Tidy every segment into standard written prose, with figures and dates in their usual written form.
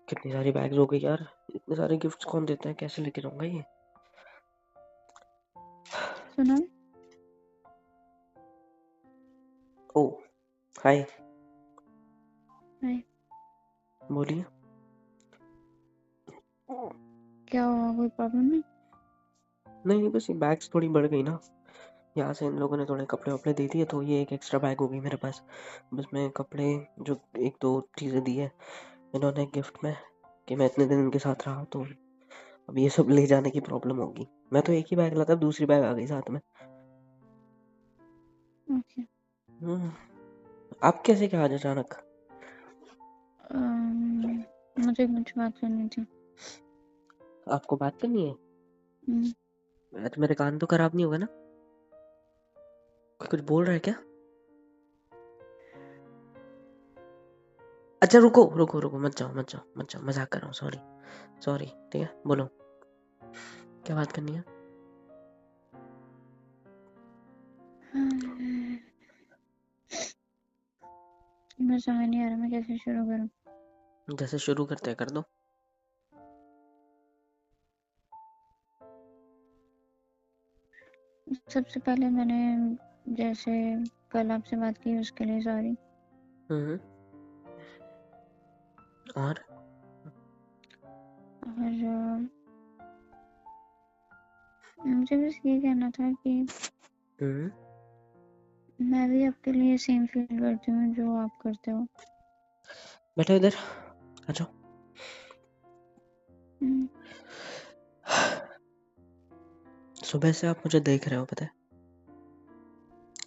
कितनी सारी बैग्स हो गई यार। इतने सारे गिफ्ट्स कौन देता है, कैसे लेके जाऊंगा ये। सुनो, ओ हाय। हाय। बोलिए। क्या हुआ, कोई प्रॉब्लम है? नहीं नहीं, बस ये बैग्स थोड़ी बढ़ गई ना। यहाँ से इन लोगों ने थोड़े कपड़े वपड़े दे दिए तो ये एक एक्स्ट्रा बैग हो गई मेरे पास। बस मैं कपड़े जो एक दो चीज़ें दी है इन्होंने गिफ्ट में कि मैं इतने दिन इनके साथ रहा, तो अब ये सब ले जाने की प्रॉब्लम होगी। मैं तो एक ही बैग लाता, अब दूसरी बैग आ गई साथ में। ओके। हम्म, आप कैसे क्या आज अचानक। मुझे कुछ बात करनी थी। आपको बात करनी है। हम्म, तो मेरे कान तो खराब नहीं होगा ना। कोई कुछ बोल रहा है क्या। अच्छा रुको रुको रुको, मत जाओ मत जाओ मत जाओ, मजाक कर रहा हूँ, सॉरी सॉरी। ठीक है बोलो, क्या बात करनी है। मैं समझ नहीं आ रहा मैं कैसे शुरू करूँ। जैसे शुरू करते हैं कर दो। सबसे पहले मैंने जैसे कल आपसे बात की उसके लिए सॉरी। हम्म। और और मुझे बस ये कहना था कि हम्म। मैं भी आपके लिए सेम फील करती हूँ जो आप करते हो। बैठो इधर, आ जाओ। हम्म, सुबह से आप मुझे देख रहे हो, पता है।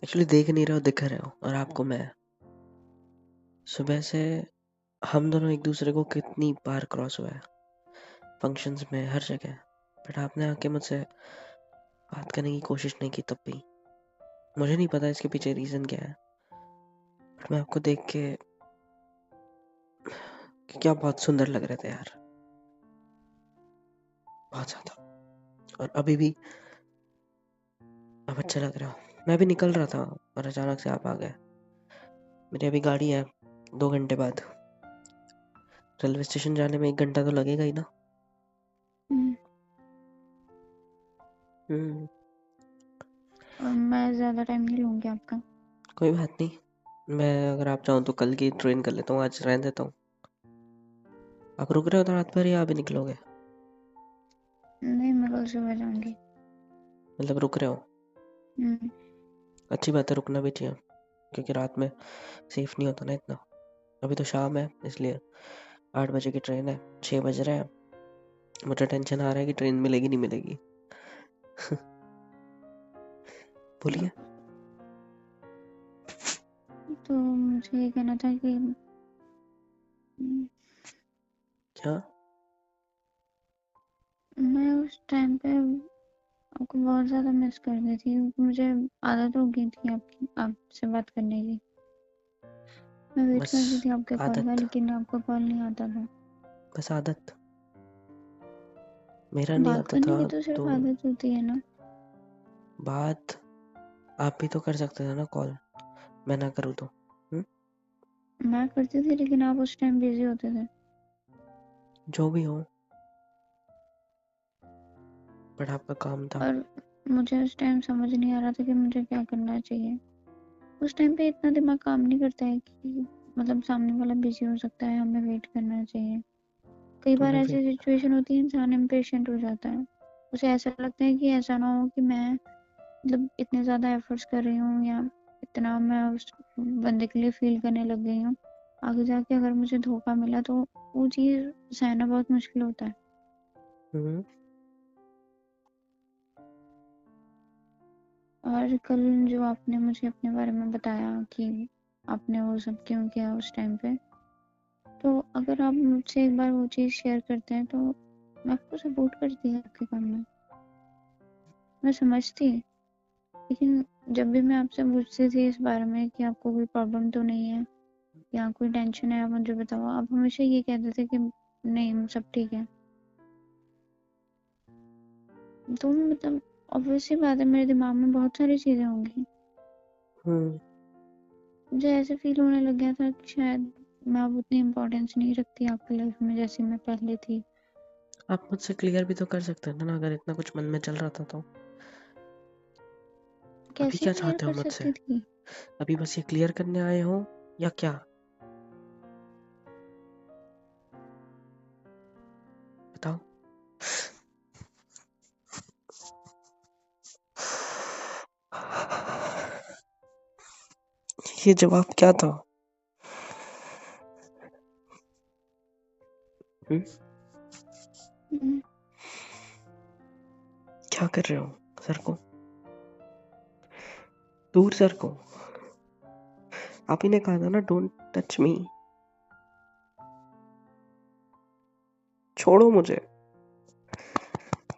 एक्चुअली देख नहीं रहे हो, दिख रहे हो। और आपको मैं सुबह से, हम दोनों एक दूसरे को कितनी बार क्रॉस हुआ है, फंक्शंस में, हर जगह। बट आपने आके मुझसे बात करने की कोशिश नहीं की तब भी। मुझे नहीं पता इसके पीछे रीजन क्या है, बट मैं आपको देख के कि क्या बहुत सुंदर लग रहे थे यार, बहुत ज्यादा। और अभी भी आप अच्छे लग रहे हो। मैं भी निकल रहा था और अचानक से आप आ गए। मेरी अभी गाड़ी है, 2 घंटे बाद। रेलवे स्टेशन जाने में 1 घंटा तो लगेगा ही ना। हम्म, हम्म। और मैं ज़्यादा टाइम नहीं लूँगी आपका। कोई बात नहीं, मैं अगर आप चाहो तो कल की ट्रेन कर लेता हूँ, आज रहने देता हूँ। आप रुक रहे हो तो रात भर या अभी निकलोगे। नहीं, मैं कल सुबह जाऊँगी। मतलब रुक रहे हो। हम्म, अच्छी बात है, रुकना भी चाहिए, क्योंकि रात में सेफ नहीं होता ना इतना। अभी तो शाम है इसलिए। 8 बजे की ट्रेन है, 6 बज रहे हैं। मुझे टेंशन आ रहा है कि ट्रेन मिलेगी नहीं मिलेगी। बोलिए। तो मुझे ये कहना था कि क्या। मैं उस टाइम पे आपको बहुत ज़्यादा मिस कर रही थी। मुझे आदत हो गई थी आपकी आपसे बात करने की। मैं वेट बस करती थी आपके कॉल का, आदत, लेकिन आपका कॉल नहीं आता था। बस आदत। मेरा नहीं बात आता करने था की तो तो। सिर्फ आदत होती है ना। बात आप भी तो कर सकते थे ना, कॉल। मैं ना करूँ तो। हम्म? मैं करती थी लेकिन आप उस टाइम बिजी होते थे। जो भी हो, बट आपका काम था। और मुझे उस टाइम समझ नहीं आ रहा था कि मुझे क्या करना चाहिए। उस टाइम पे इतना दिमाग काम नहीं करता है कि मतलब सामने वाला बिजी हो सकता है, हमें वेट करना चाहिए। कई तो बार मैं ऐसी सिचुएशन होती है, इंसान इम्पेशेंट हो जाता है। उसे ऐसा लगता है कि ऐसा ना हो कि मैं मतलब इतने ज़्यादा एफर्ट्स कर रही हूँ या इतना मैं उस बंदे के लिए फील करने लग गई हूँ, आगे जाके अगर मुझे धोखा मिला तो वो चीज़ सहना बहुत मुश्किल होता है। हम्म। और कल जो आपने मुझे अपने बारे में बताया कि आपने वो सब क्यों किया उस टाइम पे, तो अगर आप मुझसे एक बार वो चीज़ शेयर करते हैं तो मैं आपको सपोर्ट करती आपके काम में। मैं समझती, लेकिन जब भी मैं आपसे पूछती थी इस बारे में कि आपको कोई प्रॉब्लम तो नहीं है या कोई टेंशन है, आप मुझे बताओ, आप हमेशा ये कहते थे कि नहीं सब ठीक है। तो मतलब ऑब्वियस सी बात है, मेरे दिमाग में बहुत सारी चीज़ें होंगी। हम्म। मुझे ऐसे फील होने लग गया था कि शायद मैं अब उतनी इम्पोर्टेंस नहीं रखती आपकी लाइफ में जैसी मैं पहले थी। आप मुझसे क्लियर भी तो कर सकते हैं ना, अगर इतना कुछ मन में चल रहा था तो। अभी कैसे क्या क्लियर चाहते हो कर मुझसे? सकती थी? अभी बस ये क्लियर करने आए हो या क्या? बताओ। ये जवाब क्या था? हम्म, क्या कर रहे हो? सर को दूर, सर को। आप ही ने कहा था ना, डोंट टच मी। छोड़ो मुझे,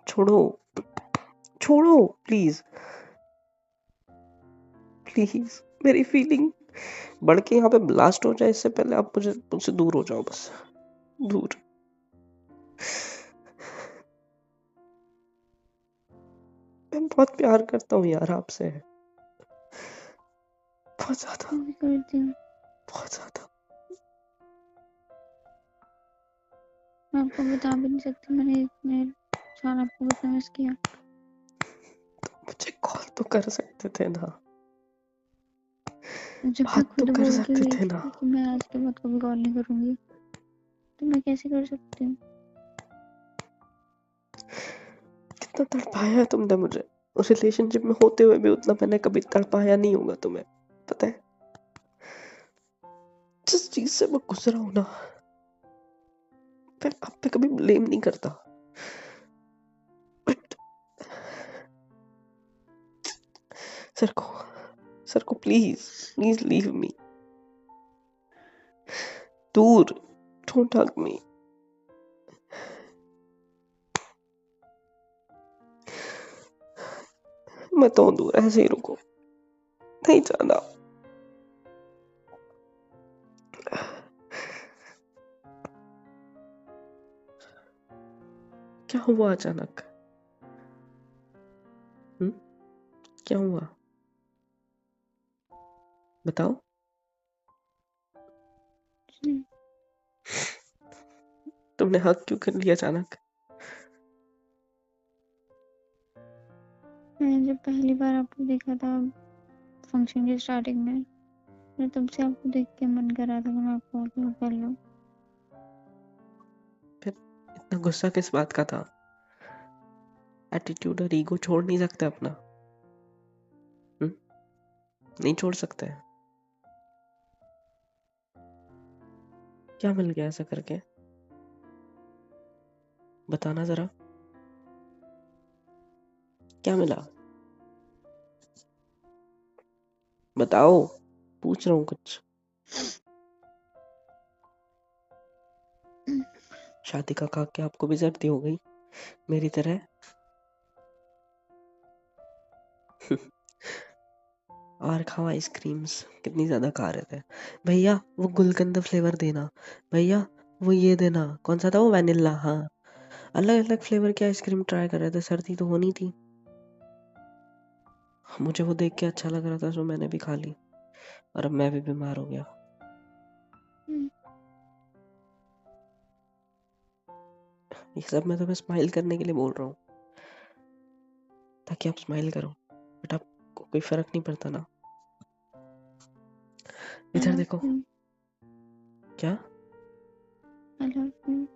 छोड़ो, छोड़ो प्लीज, प्लीज। मेरी फीलिंग बढ़ के यहाँ पे ब्लास्ट हो जाए इससे पहले आप मुझसे दूर हो जाओ, बस दूर। मैं बहुत प्यार करता हूँ यार आपसे, बहुत ज्यादा, मैं भी करती हूँ। बहुत ज्यादा। मैं आपको बता भी नहीं सकती मैंने इतने साल आपको कितना मिस किया। मुझे कॉल तो कर सकते थे ना, जब मैं बात तो खुद कर बोल के सकते गई थे ना। थी कि मैं आज के बाद कभी कॉल नहीं करूंगी, तो मैं कैसे कर सकती हूँ? कितना तड़पाया है तुमने मुझे, उस रिलेशनशिप में होते हुए भी उतना मैंने कभी तड़पाया नहीं होगा तुम्हें, पता है? जिस चीज से मैं गुजरा हूं ना, मैं आप पे कभी ब्लेम नहीं करता, बट सर को, सर को प्लीज, प्लीज लीव मी, दूर, डोंट हग मी। मैं तो दूर, ऐसे ही रुको, नहीं जाना। क्या हुआ अचानक? क्या हुआ? बताओ। तुमने हक क्यों कर लिया अचानक? मैंने जब पहली बार आपको देखा था फंक्शन की स्टार्टिंग में, मैं तब से आपको देख के मन कर रहा था कि मैं आपको कॉल कर लूं। फिर इतना गुस्सा किस बात का था? एटीट्यूड और ईगो छोड़ नहीं सकते अपना? नहीं छोड़ सकते? क्या मिल गया ऐसा करके? बताना जरा, क्या मिला? बताओ, पूछ रहा हूँ कुछ। शादी का खा के आपको भी सर्दी हो गई मेरी तरह? और खाओ आइसक्रीम्स, कितनी ज्यादा खा रहे थे। भैया वो गुलकंद फ्लेवर देना, भैया वो ये देना, कौन सा था वो, वैनिला, हाँ। अलग अलग फ्लेवर की आइसक्रीम ट्राई कर रहे थे, सर्दी तो होनी थी। मुझे वो देख के अच्छा लग रहा था, तो मैंने भी खा ली, और अब मैं भी बीमार हो गया। ये सब मैं तुम्हें स्माइल करने के लिए बोल रहा हूँ, ताकि आप स्माइल करो, बट आपको कोई फर्क नहीं पड़ता ना। आई इधर लव देखो। यू। क्या? I love you.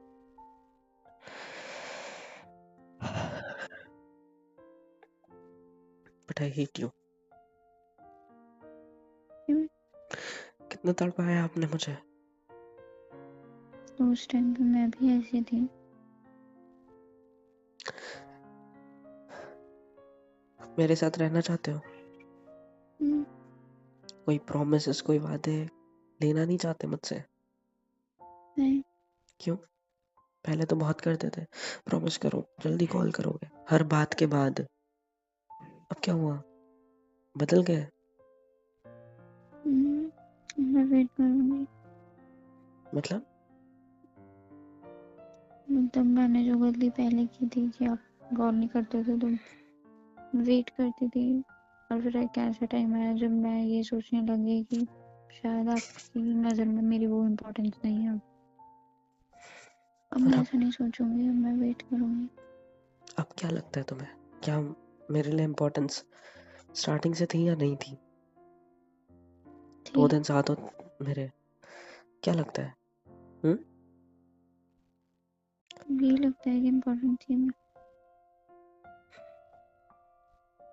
But I hate you. क्यों? कितना तड़पाया आपने मुझे। तो उस टाइम पे मैं भी ऐसी थी। मेरे साथ रहना चाहते हो? हम्म, कोई प्रॉमिसेस, कोई वादे लेना नहीं चाहते मुझसे? नहीं। क्यों? पहले तो बहुत करते थे, प्रॉमिस करो जल्दी कॉल करोगे हर बात के बाद। अब क्या हुआ? बदल गए? मैं वेट करूंगी। मतलब? मतलब मैंने जो गलती पहले की थी कि आप गौर नहीं करते थे, तो वेट करती थी। और फिर एक ऐसा टाइम आया जब मैं ये सोचने लगी कि शायद आपकी नज़र में मेरी वो इम्पोर्टेंस नहीं है। अब और मैं ऐसा नहीं सोचूंगी, अब मैं वेट करूंगी। अब क्या लगता है तुम्हें, क्या मेरे लिए इम्पोर्टेंस स्टार्टिंग से थी या नहीं थी? 2 दिन साथ हो मेरे, क्या लगता है? यही लगता है कि इम्पोर्टेंट थी मैं।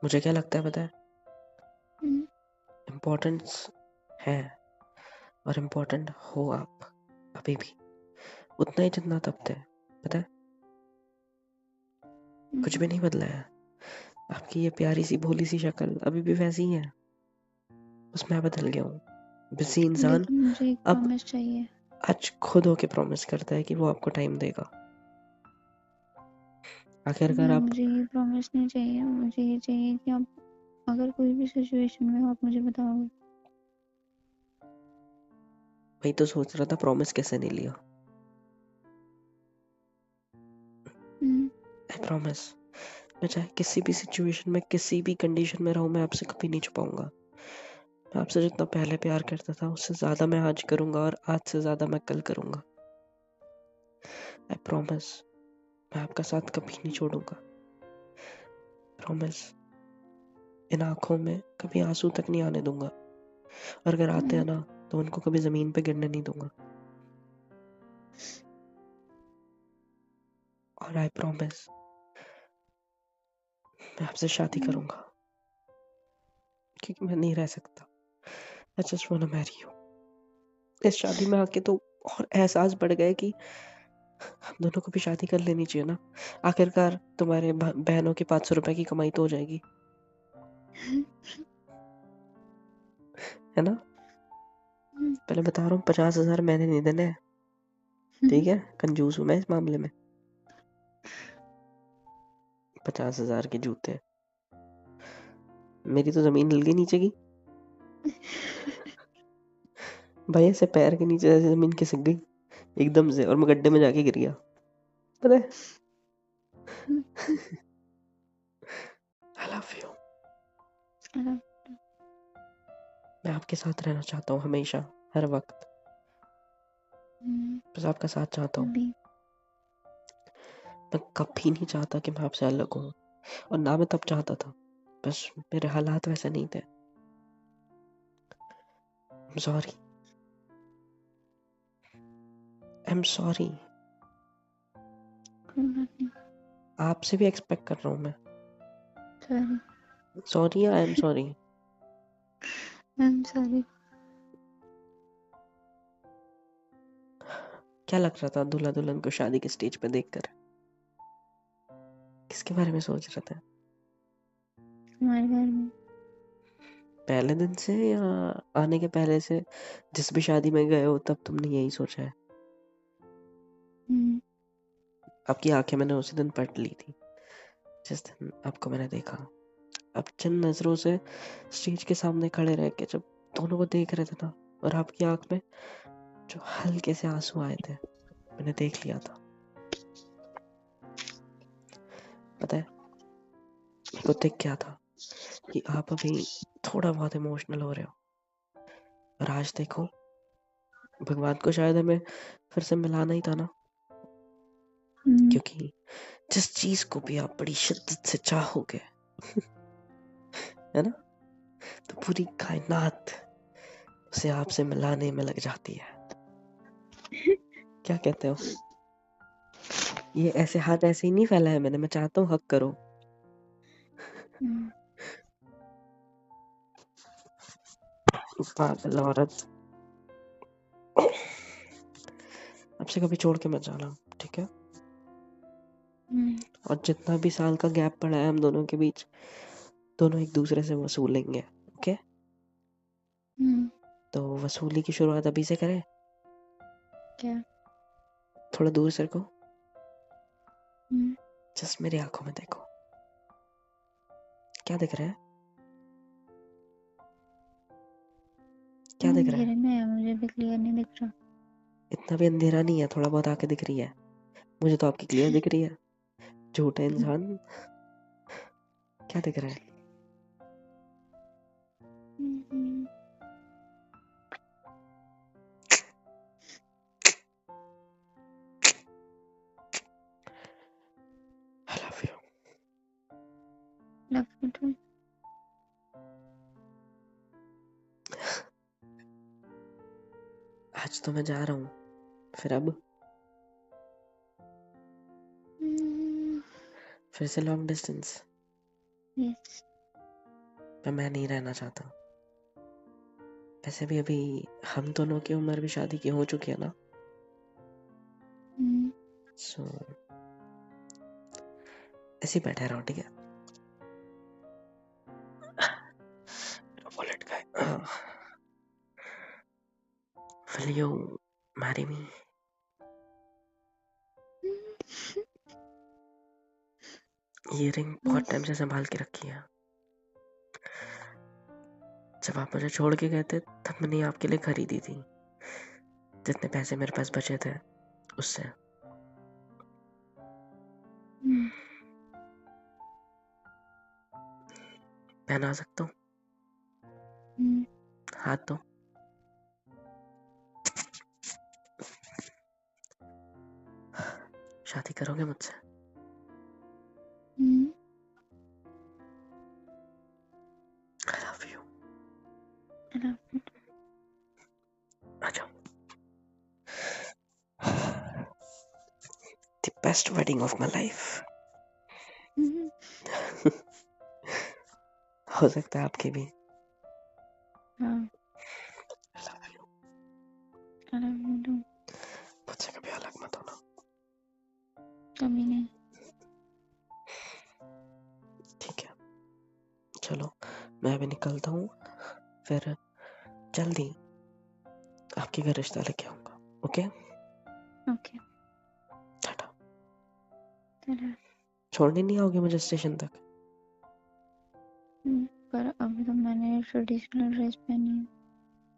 मुझे क्या लगता है पता है? हम्म, इम्पोर्टेंस है, और इम्पोर्टेंट हो आप अभी भी उतना ही जितना तब थे, पता है? कुछ भी नहीं बदला है। आपकी ये प्यारी सी भोली सी शक्ल अभी भी वैसी ही है, बस मैं बदल गया हूँ। बिजी इंसान लेकिन मुझे एक अब प्रॉमिस चाहिए। आज खुद होके प्रॉमिस करता है कि वो आपको टाइम देगा। आखिरकार आप, मुझे ये प्रॉमिस नहीं चाहिए, मुझे ये चाहिए कि आप अगर कोई भी सिचुएशन में हो आप मुझे बताओगे। वही तो सोच रहा था, प्रॉमिस कैसे नहीं लिया। आई प्रॉमिस, मैं चाहे किसी भी सिचुएशन में किसी भी कंडीशन में रहूं, मैं आपसे कभी नहीं छुपाऊंगा। मैं आपसे जितना पहले प्यार करता था उससे ज्यादा मैं आज करूंगा, और आज से ज्यादा मैं कल करूंगा। आई प्रॉमिस, मैं आपका साथ कभी नहीं छोड़ूंगा। प्रॉमिस, इन आंखों में कभी आंसू तक नहीं आने दूंगा, और अगर आते हैं ना तो उनको कभी जमीन पे गिरने नहीं दूंगा। और आई प्रॉमिस, मैं आपसे शादी करूंगा, क्योंकि मैं नहीं रह सकता। I just want to marry you. इस शादी में आके तो और एहसास बढ़ गया कि हम दोनों को भी शादी कर लेनी चाहिए ना। आखिरकार तुम्हारे बहनों की 500 रुपए की कमाई तो हो जाएगी, है ना? पहले बता रहा हूँ, 50,000 मैंने नहीं देने हैं, ठीक है? कंजूस हूँ मैं इस मामले में। 50,000 के जूते, मेरी तो जमीन हिल गई नीचे की भाई, ऐसे पैर के नीचे ऐसे जमीन खिसक गई एकदम से, और मैं गड्ढे में जाके गिर गया, पता है? I love you. मैं आपके साथ रहना चाहता हूँ हमेशा, हर वक्त, बस आपका साथ चाहता हूँ। मैं कभी नहीं चाहता कि मैं आपसे अलग हूँ, और ना मैं तब चाहता था, बस मेरे हालात वैसे नहीं थे। I'm sorry, I'm sorry। आपसे भी एक्सपेक्ट कर रहा हूँ मैं। सॉरी या आई एम सॉरी? सॉरी। क्या लग रहा था दूल्हा दुल्हन को शादी के स्टेज पे देखकर? किसके बारे में सोच रहे थे? हमारे घर में पहले दिन से या आने के पहले से, जिस भी शादी में गए हो तब तुमने यही सोचा है? आपकी आंखें मैंने उसी दिन पढ़ ली थी जिस दिन आपको मैंने देखा। अब जिन नजरों से स्टेज के सामने खड़े रह के जब दोनों को देख रहे थे ना, और आपकी आंख में जो हल्के से आंसू आए थे, मैंने देख लिया था। पता है, मेरे को दिख गया था कि आप अभी थोड़ा बहुत इमोशनल हो रहे हो, और आज देखो, भगवान को शायद हमें फिर से मिलाना ही था ना, क्योंकि जिस चीज को भी आप बड़ी शिद्दत से चाहोगे है ना, तो पूरी कायनात उसे आपसे मिलाने में लग जाती है। क्या कहते हो? ये ऐसे हाथ ऐसे ही नहीं फैला है मैंने, मैं चाहता हूँ हक करो। पागल औरत, आपसे कभी छोड़ के मत जाना, ठीक है? और जितना भी साल का गैप पड़ा है हम दोनों के बीच, दोनों एक दूसरे से वसूलेंगे, ओके? तो वसूली की शुरुआत अभी से करें? क्या? थोड़ा दूर से रखो, जस्ट मेरी आंखों में देखो, क्या दिख रहा है? क्या दिख रहा है? अंधेरे में है, मुझे भी क्लियर नहीं दिख रहा। इतना भी अंधेरा नहीं है, थोड़ा बहुत आंखें दिख रही है। मुझे तो आपकी क्लियर दिख रही है, झूठा इंसान। क्या दिख रहा है? आज तो मैं जा रहा हूँ, फिर अब फिर से लॉन्ग डिस्टेंस। यस। मैं नहीं रहना चाहता। वैसे भी अभी हम दोनों की उम्र भी शादी की हो चुकी है ना, सो ऐसे ही बैठे रहो, ठीक है? वॉलेट का है। Will you marry me? ये रिंग बहुत टाइम से संभाल के रखी है। जब आप मुझे छोड़ के गए थे तब मैंने ये आपके लिए खरीदी थी, जितने पैसे मेरे पास बचे थे उससे। पहना सकता हूँ? हाथ दो। शादी करोगे मुझसे? I love you. आ जाओ। The best wedding of my life. हो सकता है आपकी भी। हाँ, I love you. I love you too. मुझसे कभी अलग मत होना। कभी नहीं। ठीक है, चलो मैं अभी निकलता हूँ, फिर जल्दी आपके घर रिश्ता लेके आऊंगा। ओके? ओके। टाटा। चलो। छोड़ने नहीं आओगे मुझे स्टेशन तक? पर अभी तो मैंने ट्रेडिशनल ड्रेस पहनी है।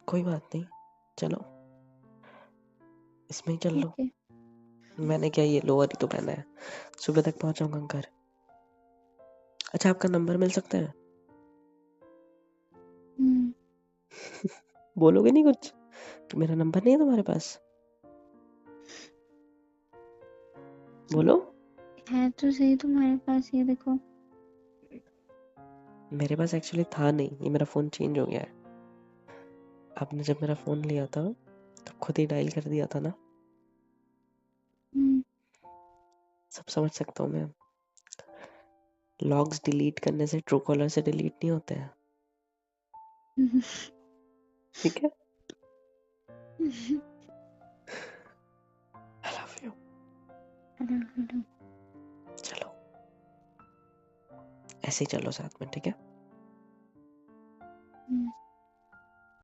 कोई बात नहीं, चलो इसमें ही चल लो। ओके। मैंने क्या ये लोअर ही तो पहना है, सुबह तक पहुंचाऊंगा घर। अच्छा, आपका नंबर मिल सकता है? बोलोगे नहीं कुछ कि मेरा नंबर नहीं है तुम्हारे पास? बोलो। है तो सही तुम्हारे पास, ये देखो। मेरे पास एक्चुअली था नहीं, ये मेरा फोन चेंज हो गया है। आपने जब मेरा फोन लिया था तो खुद ही डायल कर दिया था ना। सब समझ सकता हूँ मैं। लॉग्स डिलीट करने से ट्रू कॉलर से डिलीट नहीं होते हैं, ठीक है? I love you. चलो ऐसे ही चलो साथ में, ठीक है?